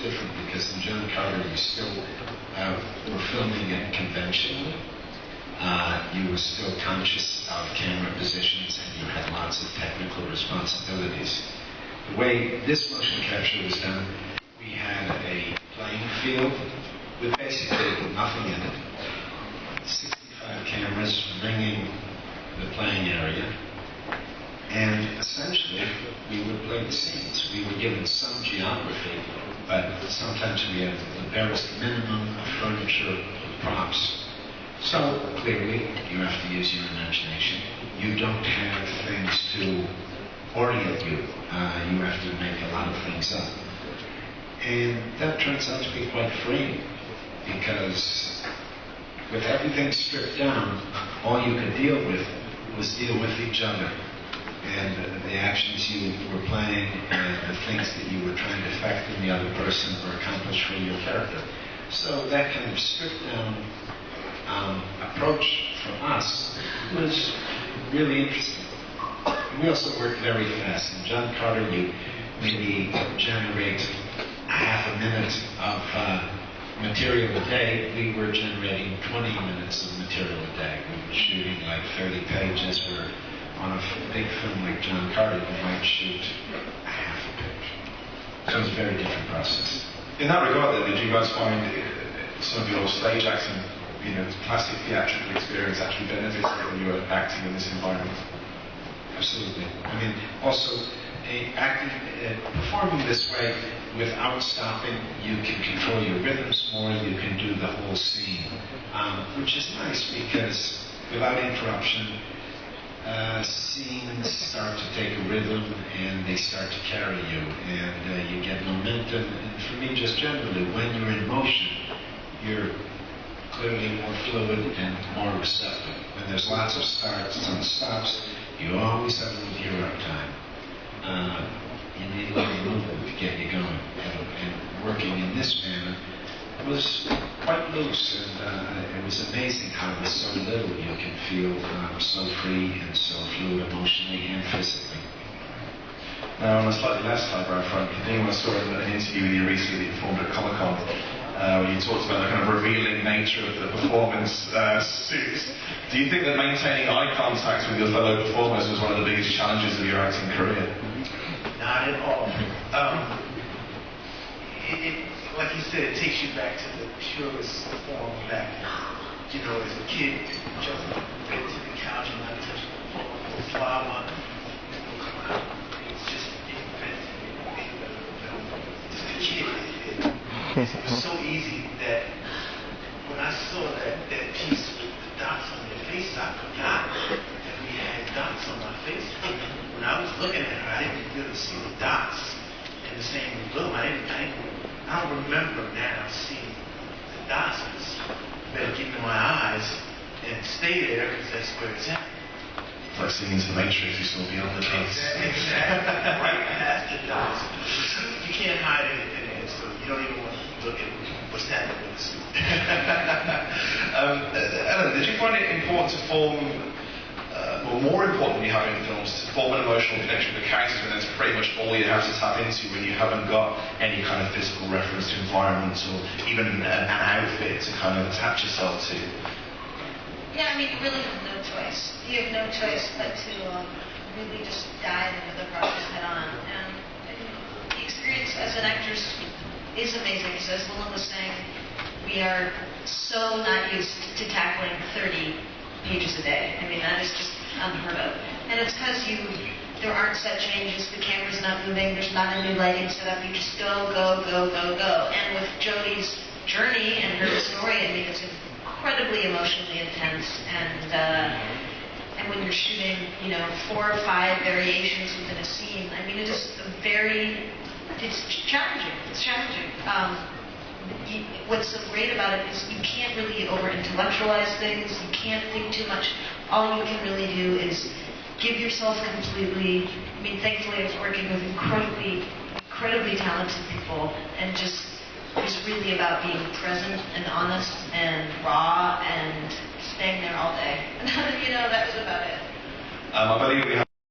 different because in John Carter you still were filming it conventionally. You were still conscious of camera positions and you had lots of technical responsibilities. The way this motion capture was done, we had a playing field with basically nothing in it. 65 cameras ringing the playing area. And essentially, we would play the scenes. We were given some geography, but sometimes we had the barest minimum of furniture, props. So clearly, you have to use your imagination. You don't have things to orient you. You have to make a lot of things up. And that turns out to be quite freeing, because with everything stripped down, all you could deal with was deal with each other. And the actions you were playing and the things that you were trying to affect in the other person or accomplish for your character. So that kind of stripped down approach from us was really interesting. And we also worked very fast. In John Carter, you maybe generate a half a minute of material a day. We were generating 20 minutes of material a day. We were shooting like 30 pages. On a big film like John Carter, you might shoot a half a page. So it's a very different process. In that regard, then, did you guys find some of your stage acting, classic theatrical experience actually benefited when you were acting in this environment? Absolutely. I mean, also, performing this way without stopping, you can control your rhythms more, you can do the whole scene, which is nice because without interruption, scenes start to take a rhythm and they start to carry you, and you get momentum. And for me, just generally, when you're in motion, you're clearly more fluid and more receptive. When there's lots of starts and stops, you always have a little hero time. You need a little movement to get you going. And working in this manner was quite loose, and it was amazing how with so little you can feel so free and so fluid emotionally and physically. Now, on a slightly less highbrow front, I saw an interview with you recently that you performed at Comic-Con, where you talked about the kind of revealing nature of the performance suits. Do you think that maintaining eye contact with your fellow performers was one of the biggest challenges of your acting career? Not at all. Like you said, it takes you back to the purest form back, as a kid, jumping from bed to the couch and not touching the floor, the flower, come out. It's just invented. Just a kid. It was so easy that when I saw that piece with the dots on your face, I forgot that we had dots on my face. When I was looking at her, I didn't really see the dots in the same room. I don't remember now seeing the dots. I better keep in my eyes and stay there because that's where it's at. Like seeing into the Matrix, you saw beyond the dots. Exactly. Right past the dots. You can't hide anything in it, so you don't even want to look at what's happening with the suit. Ellen, did you find it important to form, or more important when you have in films, to form an emotional connection with the characters when that's pretty much all you have to tap into when you haven't got any kind of physical reference to environments or even an outfit to kind of attach yourself to? Yeah, I mean, you really have no choice. You have no choice but to really just dive into the process head on. And the experience as an actress is amazing. So as Willem was saying, we are so not used to tackling 30 pages a day. I mean, that is just unheard of. And it's because there aren't set changes, the camera's not moving, there's not a new lighting setup, you just go, go, go, go, go. And with Jodie's journey and her story, I mean, it's incredibly emotionally intense, and when you're shooting, 4 or 5 variations within a scene, I mean, it's challenging. It's challenging. What's so great about it is you can't really over-intellectualize things. You can't think too much. All you can really do is give yourself completely. I mean, thankfully, I was working with incredibly talented people, and just it's really about being present and honest and raw and staying there all day. That was about it. I believe we have